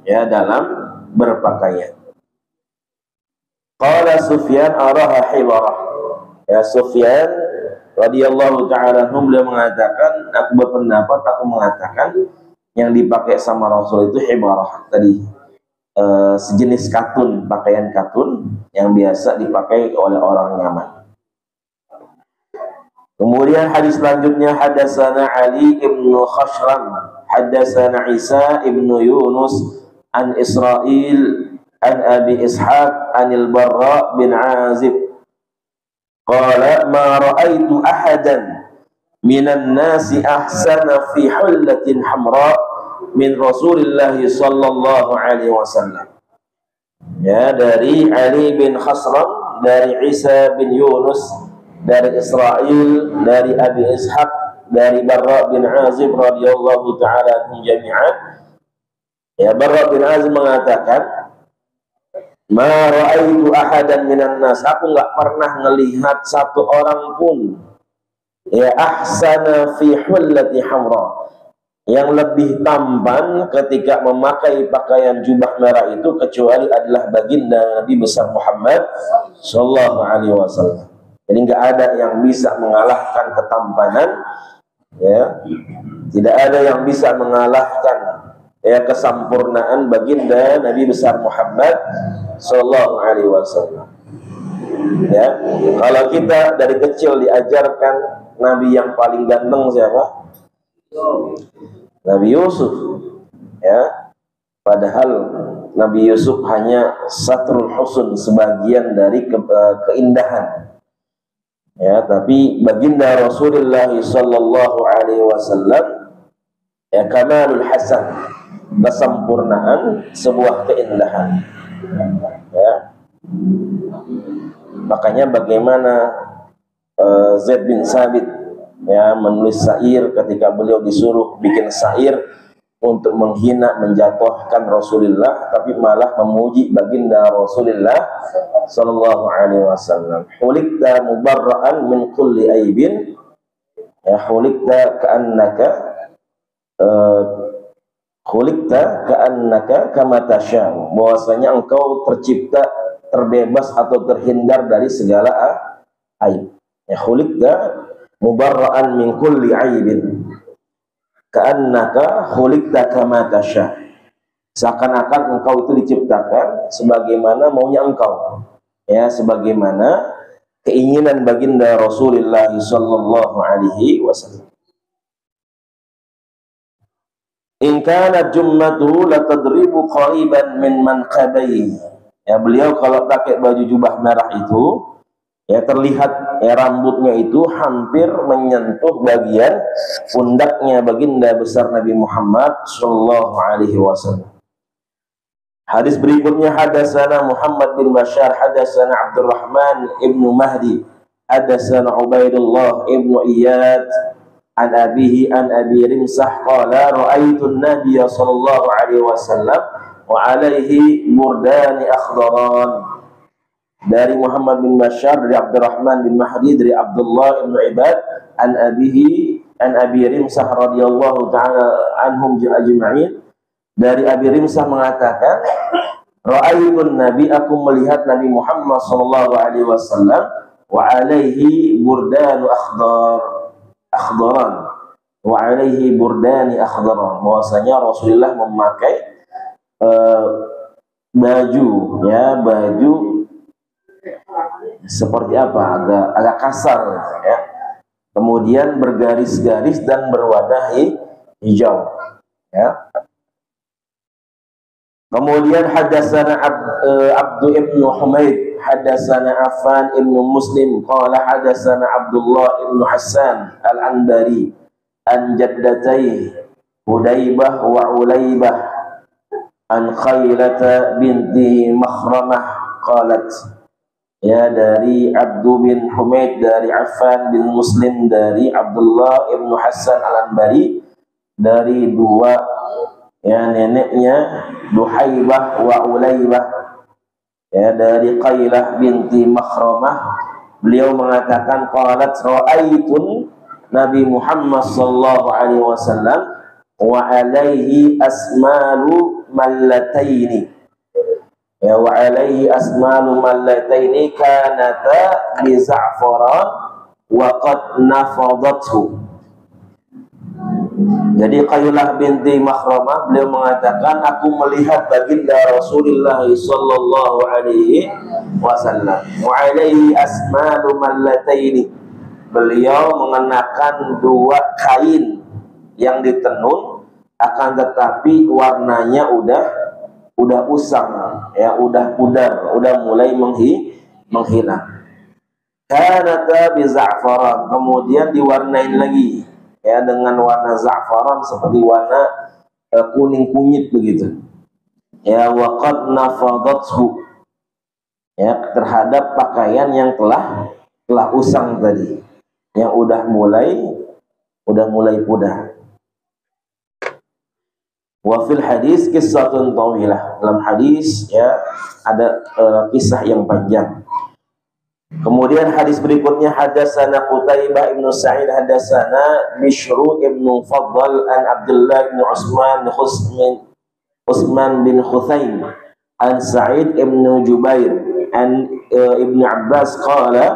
ya dalam berpakaian. Qala Sufyan araha hibarah. Ya, Sufyan radhiyallahu ta'ala anhu beliau mengatakan, aku berpendapat, aku mengatakan yang dipakai sama Rasul itu hibarah tadi, sejenis katun, pakaian katun yang biasa dipakai oleh orang Yaman. Kemudian hadis selanjutnya, hadatsana Ali ibn Khashram, hadatsana Isa ibn Yunus an Israil an Abi Ishaq anil Barra bin Azib qala ma ra'aitu ahadan minan nasi ahsana fi hullatin hamra min Rasulillah sallallahu alaihi wasallam. Ya, dari Ali bin Khasram, dari Isa bin Yunus, dari Israil, dari Abi Ishaq, dari Barra bin Azib radhiyallahu ta'ala anhum jami'an. Ya, Barra bin Azib mengatakan, ma ra'aitu ahadan minan nas, aku enggak pernah melihat satu orang pun ya ahsana fi hullati hamra, yang lebih tampan ketika memakai pakaian jubah merah itu kecuali adalah baginda Nabi besar Muhammad sallallahu alaihi wasallam. Jadi enggak ada yang bisa mengalahkan ketampanan, ya. Tidak ada yang bisa mengalahkan ya kesempurnaan baginda Nabi besar Muhammad sallallahu alaihi wasallam. Ya, kalau kita dari kecil diajarkan Nabi yang paling ganteng siapa? Nabi Yusuf. Ya, padahal Nabi Yusuf hanya satrul husn, sebagian dari keindahan. Ya, tapi baginda Rasulullah sallallahu alaihi wasallam ya kamalul hasan, kesempurnaan sebuah keindahan. Ya. Makanya bagaimana Zaid bin Sabit ya menulis syair ketika beliau disuruh bikin syair untuk menghina, menjatuhkan Rasulullah, tapi malah memuji baginda Rasulullah sallallahu alaihi wasallam. Hulikta mubarra'an min kulli aibin, ya hulikta ka'annaka khuliqta ka'annaka kama tasya'u, bahwasanya engkau tercipta terbebas atau terhindar dari segala aib. Ya khuliqta mubarra'an min kulli aibin ka'annaka khuliqta kama tasya'u, seakan-akan engkau itu diciptakan sebagaimana maunya engkau, ya sebagaimana keinginan baginda Rasulullah sallallahu alaihi wasallam. In kana jummatu la tadribu qariban min manqabai. Ya, beliau kalau pakai baju jubah merah itu ya terlihat ya rambutnya itu hampir menyentuh bagian pundaknya baginda besar Nabi Muhammad sallallahu alaihi wasallam. Hadis berikutnya, hadatsana Muhammad bin Bashar, hadatsana Abdurrahman ibnu Mahdi, hadatsana Ubaidullah ibnu Iyad an abihi an Abi Rimsah qala ra'aitu an-nabiy sallallahu alaihi wasallam wa alaihi murdani akhdaran. Dari Muhammad bin Bashar, dari Abdurrahman bin Mahdi, dari Abdullah ibn Ibad an abihi an Abi Rimsah radhiyallahu ta'ala anhum ajma'in. Dari Abi Rimsah mengatakan, ra'aitu an-nabi, aku melihat Nabi Muhammad sallallahu alaihi wasallam wa alaihi murdanu akhdaran wa alaihi burdani akhdaran, bahwasanya Rasulullah memakai baju ya, baju seperti apa, agak kasar ya, kemudian bergaris-garis dan berwarna hijau ya. Kemudian hadatsana Abdu ibnu Humaid, hadatsana Affan ibnu Muslim qala hadatsana Abdullah ibnu Hassan al-Andari an jaddatai Hudaybah wa Ulaybah an Khailata binti Makhramah qalat. Ya, dari Abdu bin Humaid, dari Affan bin Muslim, dari Abdullah ibnu Hassan al-Andari, dari dua ya neneknya Duhaybah wa Ulaybah ya, dari Qailah binti Makhramah, beliau mengatakan qalat ra'aitun Nabi Muhammad sallallahu alaihi wasallam wa alaihi asmalu mallataini. Ya, wa alaihi asmalu mallataini kanata bi za'faran wa qad nafadathu. Jadi Qaylah binti Makhramah beliau mengatakan, aku melihat baginda Rasulullah sallallahu alaihi wasallam wa alaihi asmalu mallataini. Beliau mengenakan 2 kain yang ditenun, akan tetapi warnanya udah usang, ya, udah pudar, udah mulai menghilang. Kanata bi za'faran, kemudian diwarnain lagi, ya, dengan warna za'faran seperti warna kuning kunyit begitu. Ya, waqad nafadathu, ya, terhadap pakaian yang telah usang tadi, yang udah mulai pudar. Wa fil hadis qissatun tawilah, dalam hadis, ya, ada kisah yang panjang. Kemudian hadis berikutnya, hadatsana Qutaibah ibn Sa'id hadatsana Bishru ibn Faddal an Abdullah ibn Usman bin Khuthaim an Sa'id ibn Jubair an Ibn Abbas qala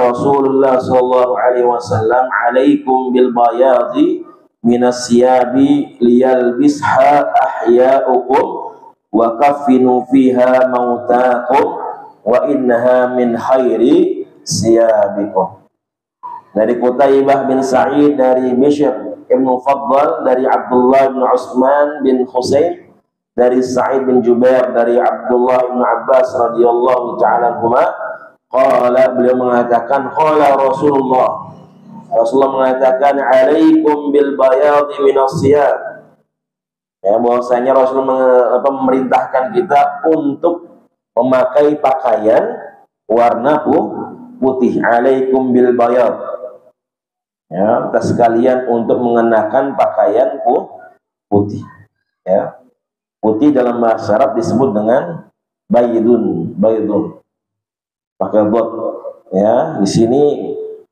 Rasulullah sallallahu alaihi wasallam, alaikum bil bayadi minas siyabi liyalbisha ahya'ukum wa kaffinu fiha mautakum wa innaha min khairi siyabikum. Dari Qutaibah bin Sa'id, dari Bishr ibn Faddal, dari Abdullah bin Usman bin Husain, dari Sa'id bin Jubair, dari Abdullah bin Abbas radhiyallahu ta'ala anhuma, qala, beliau mengatakan, qala Rasulullah mengatakan, alaikum bil bayadi minas siyab. Ya, bahwasanya Rasulullah memerintahkan kita untuk memakai pakaian warna putih. Alaikum bil bayad, ya, kita sekalian untuk mengenakan pakaian putih. Ya, putih dalam bahasa Arab disebut dengan baydun, pakai dot. Ya, di sini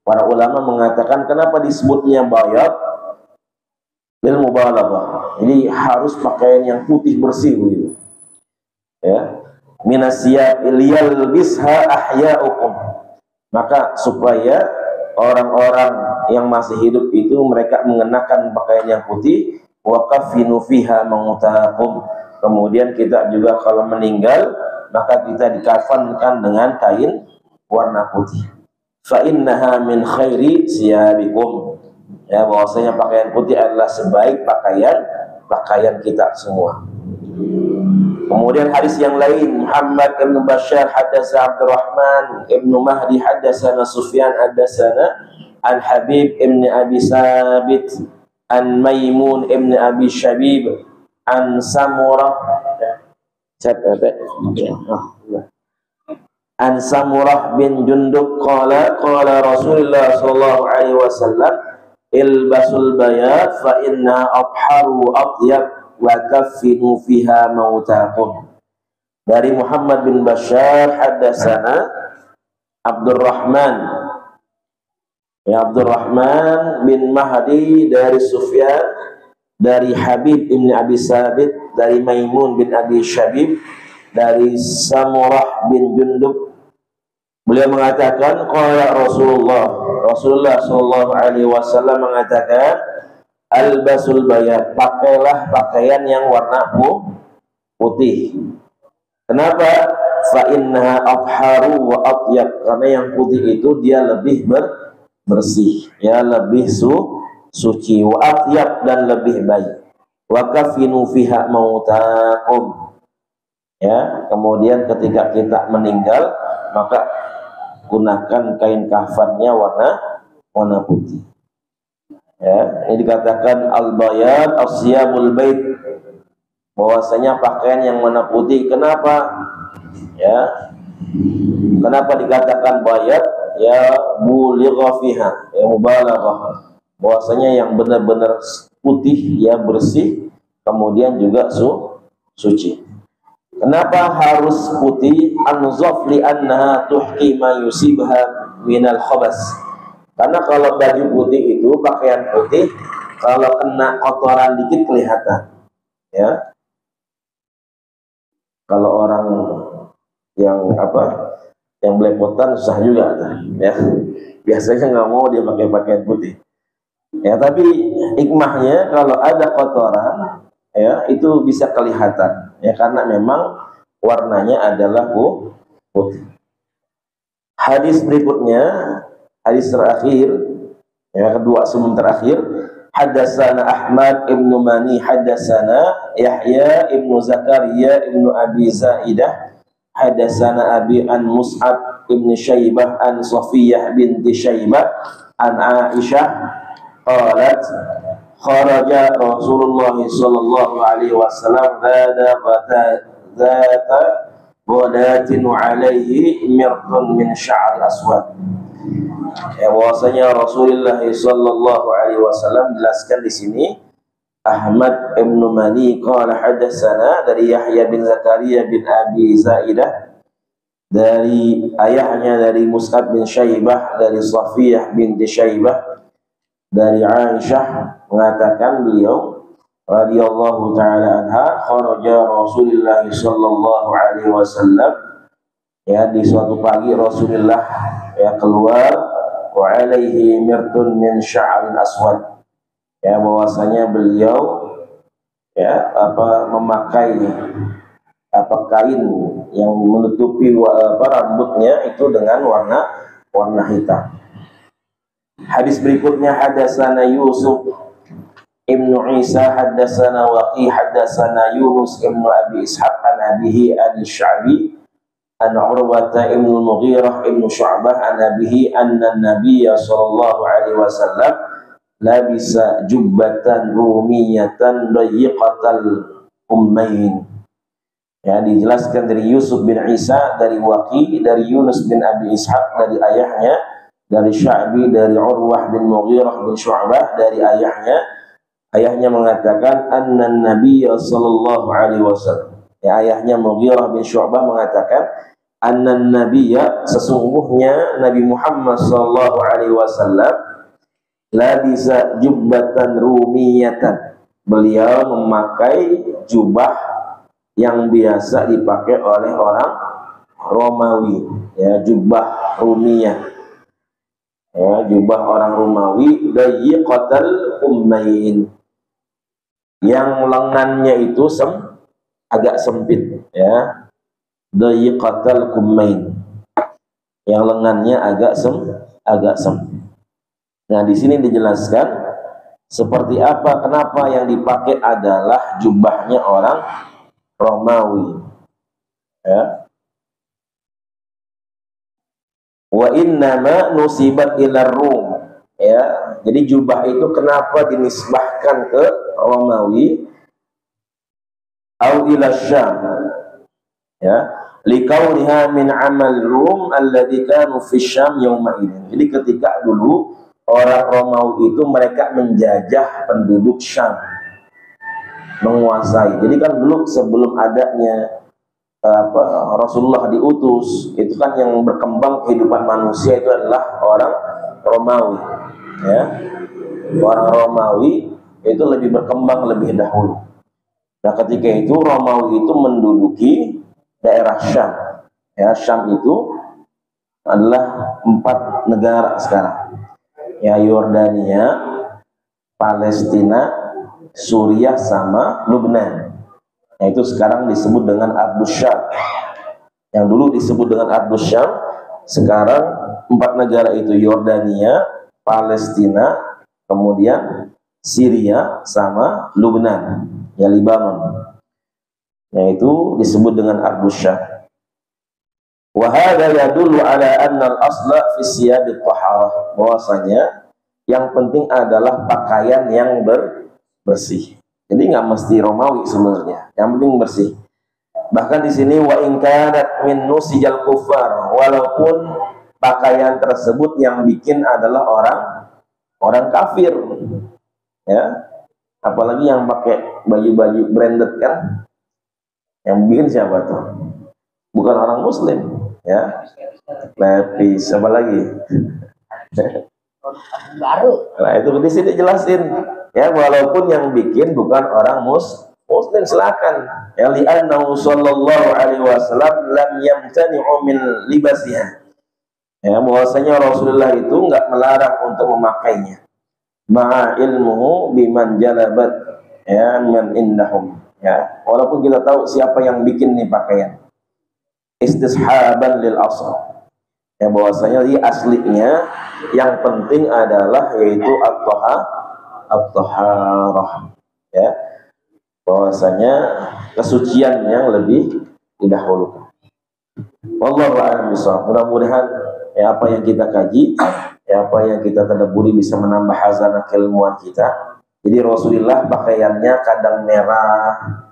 para ulama mengatakan kenapa disebutnya bayad, lil mubalaghah. Jadi harus pakaian yang putih bersih begitu. Ya, minasiyab liyalbisha ahya'ukum, maka supaya orang-orang yang masih hidup itu mereka mengenakan pakaian yang putih. Wa kaffinu fiha mautakum, kemudian kita juga kalau meninggal maka kita dikafankan dengan kain warna putih. Fa innaha min khairi siyabikum, ya, bahwasanya pakaian putih adalah sebaik pakaian kita semua. Kemudian hadis yang lain, Muhammad ibn Bashar haddatsa Abdurrahman ibn Mahdi haddatsana Sufyan haddatsana an Habib ibn Abi Sabit an Maimun ibn Abi Shabib an Samurah an Samurah bin Jundub qala Rasulullah sallallahu alaihi wasallam, ilbasul bayat fa inna abharu atyab wa kaffinu fiha mautakum. Dari Muhammad bin Bashar haddatsana Abdurrahman, ya, Abdurrahman bin Mahdi, dari Sufyan, dari Habib bin Abi Sabit, dari Maimun bin Abi Shabib, dari Samurah bin Jundub. Beliau mengatakan, qala Rasulullah sallallahu alaihi wasallam mengatakan, albasul bayat, pakailah pakaian yang warna putih. Kenapa? Fa innaha abharu wa atyab, karena yang putih itu dia lebih bersih, ya, lebih suci, wa atyab, dan lebih baik. Wa kafinu fiha mautakum, ya, kemudian ketika kita meninggal maka gunakan kain kafannya warna putih. Ya, ini dikatakan al-bayad asyabul bait, bahwasanya pakaian yang warna putih. Kenapa? Ya, kenapa dikatakan bayad? Ya, buligha fiha, ya, mubalaghah, bahwasanya yang benar-benar putih, ya, bersih, kemudian juga suci. Kenapa harus putih? An-nuzaf li annaha tuhqi ma yusibha minal khabas. Karena kalau baju putih itu, pakaian putih, kalau kena kotoran dikit kelihatan, ya. Kalau orang yang yang belepotan susah juga, ya. Biasanya nggak mau dia pakai pakaian putih. Ya, tapi hikmahnya kalau ada kotoran, ya itu bisa kelihatan, ya karena memang warnanya adalah putih. Hadis berikutnya, hadis terakhir, yang kedua sebelum terakhir, Hadatsana Ahmad ibnu Mani, hadatsana Yahya ibnu Zakaria ibnu Abi Zaidah, hadatsana Abi an Mus'ab ibnu Syaibah an Safiyah binti Syaibah an Aisyah qalat kharaja Rasulullah sallallahu alaihi wasallam zata ghadatin alaihi mirqun min sya'ri aswad. Ya, bahwasanya Rasulullah sallallahu alaihi wasallam jelaskan di sini Ahmad ibn Mani qala hadatsana dari Yahya bin Zakaria bin Abi Zaidah, dari ayahnya dari Mus'ab bin Syaibah, dari Safiyah binti Syaibah, dari Aisyah mengatakan beliau radhiyallahu taala anha, kharaja Rasulullah sallallahu alaihi wasallam, ya di suatu pagi Rasulullah ya keluar, wa alaihi mirtun min sya'rin aswad, ya bahwasanya beliau ya memakai kain yang menutupi rambutnya itu dengan warna hitam. Hadis berikutnya hadatsana Yusuf ibnu Isa hadatsana Waqi hadatsana Yunus ibnu Abi Ishaq an abihi an Sya'bi an Urwata ibn Mughirah ibn Syu'bah an abihi anna Nabiyya sallallahu alaihi wasallam labisa jubbatan rumiyatan dayiqatal ummain. Ya, dijelaskan dari Yusuf bin Isa, dari Waqi, dari Yunus bin Abi Ishaq, dari ayahnya, dari Sya'bi, dari Urwah bin Mughirah bin Syu'bah, dari ayahnya mengatakan anna Nabiyya sallallahu alaihi wasallam. Ya, ayahnya Mughirah bin Syu'bah mengatakan anna Nabiyya, sesungguhnya Nabi Muhammad sallallahu alaihi wasallam labisa jubbatan rumiyatan, beliau memakai jubah yang biasa dipakai oleh orang Romawi, ya jubah rumiyah, ya jubah orang Romawi, dayiqatal ummain, yang lengannya itu agak sempit, ya dayiqatal kummain, yang lengannya agak sempit. Nah, di sini dijelaskan seperti apa, kenapa yang dipakai adalah jubahnya orang Romawi, ya. Wa innama nusibat ila Rum, ya. Jadi jubah itu kenapa dinisbahkan ke Romawi, au ila Syam, ya, liqauniha min amal Rum alladzi kanu fi Syam yauma idin. Jadi ketika dulu orang Romawi itu mereka menjajah penduduk Syam, menguasai. Jadi kan dulu sebelum adanya Rasulullah diutus, itu kan yang berkembang kehidupan manusia itu adalah orang Romawi, ya. Orang Romawi itu lebih berkembang lebih dahulu. Nah, ketika itu Romawi itu menduduki daerah Syam, ya. Syam itu adalah 4 negara sekarang, ya, Yordania, Palestina, Suriah sama Lubnan. Nah, itu sekarang disebut dengan Ardus Syam. Yang dulu disebut dengan Ardus Syam, sekarang 4 negara itu Yordania, Palestina, kemudian Syria sama Lubnan, ya Libanon. Nah, itu disebut dengan Ardus Syam. Wa hadza yadullu ala anna al-asla fi siyabit taharah, bahwasanya yang penting adalah pakaian yang bersih. Jadi nggak mesti Romawi sebenarnya, yang penting bersih. Bahkan di sini wa in kanat min nusijal kufar, walaupun pakaian tersebut yang bikin adalah orang kafir, ya. Apalagi yang pakai baju-baju branded kan, yang bikin siapa tuh? Bukan orang Muslim, ya. Lepis, apa lagi? Baru. Nah, itu di sini jelasin, ya, walaupun yang bikin bukan orang Muslim silakan. Ya li'annahu sallallahu alaihi wasallam lam yamtani'u min libasiha. Ya, bahwasanya Rasulullah itu enggak melarang untuk memakainya. Ma'a ilmuhu biman jalabat ya man indahum. Ya, walaupun kita tahu siapa yang bikin nih pakaian. Istishaban lil asl. Ya, bahwasanya di aslinya yang penting adalah yaitu at-taharah. Ya. Bahwasanya kesucian yang lebih didahulukan. Wallahu a'lam bishawab. Mudah-mudahan ya apa yang kita kaji, ya apa yang kita tadabburi bisa menambah hazanah keilmuan kita. Jadi Rasulullah pakaiannya kadang merah,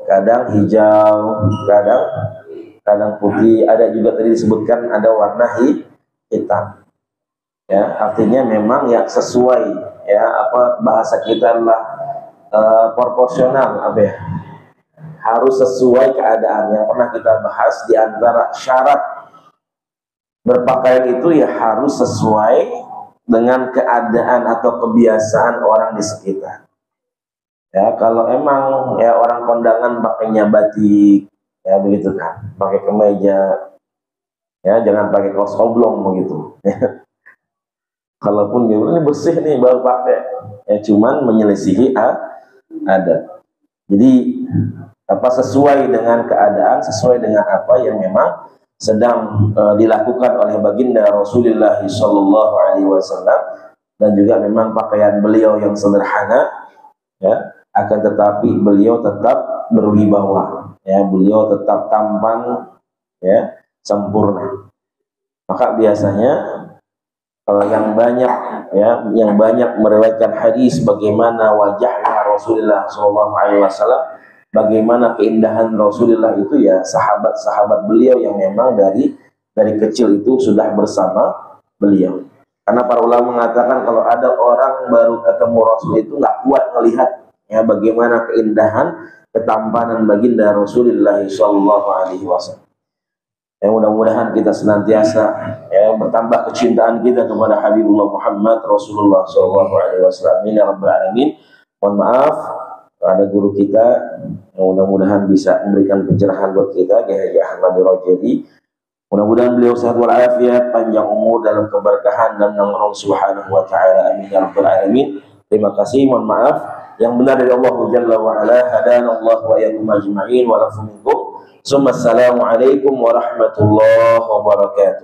kadang hijau, kadang putih, ada juga tadi disebutkan ada warna hitam. Ya, artinya memang ya sesuai ya apa bahasa kita adalah proporsional apa ya? Harus sesuai keadaan yang pernah kita bahas di antara syarat berpakaian itu ya harus sesuai dengan keadaan atau kebiasaan orang di sekitar. Ya, kalau emang ya orang kondangan pakainya batik, ya begitu kan, pakai kemeja, ya jangan pakai kaos oblong begitu. Kalaupun dia ini bersih nih baru pakai, ya cuman menyelisihi adat. Jadi apa sesuai dengan keadaan, sesuai dengan apa yang memang sedang dilakukan oleh baginda Rasulullah Sallallahu Alaihi Wasallam, dan juga memang pakaian beliau yang sederhana, ya, akan tetapi beliau tetap berwibawa, ya, beliau tetap tampan, ya, sempurna. Maka biasanya yang banyak meriwayatkan hadis bagaimana wajahnya Rasulullah Sallallahu Alaihi Wasallam, bagaimana keindahan Rasulullah itu ya sahabat-sahabat beliau yang memang dari kecil itu sudah bersama beliau. Karena para ulama mengatakan kalau ada orang baru ketemu Rasul itu nggak kuat melihat ya bagaimana keindahan ketampanan baginda Rasulullah Sallallahu Alaihi Wasallam. Ya, mudah-mudahan kita senantiasa ya bertambah kecintaan kita kepada Habibullah Muhammad Rasulullah Sallallahu Alaihi Wasallam. Ya Rabbal Alamin. Mohon maaf ada guru kita yang mudah-mudahan bisa memberikan pencerahan buat kita, Kiai Haji Ahmad Rajadi. Mudah-mudahan beliau sehat walafiat, panjang umur dalam keberkahan dan Allah Subhanahu wa taala. Amin ya rabbal alamin. Terima kasih, mohon maaf. Yang benar dari Allah Jalla wa ala, hadana Allah wa iyyakum ajma'in wa lakum minkum. Assalamualaikum warahmatullahi wabarakatuh.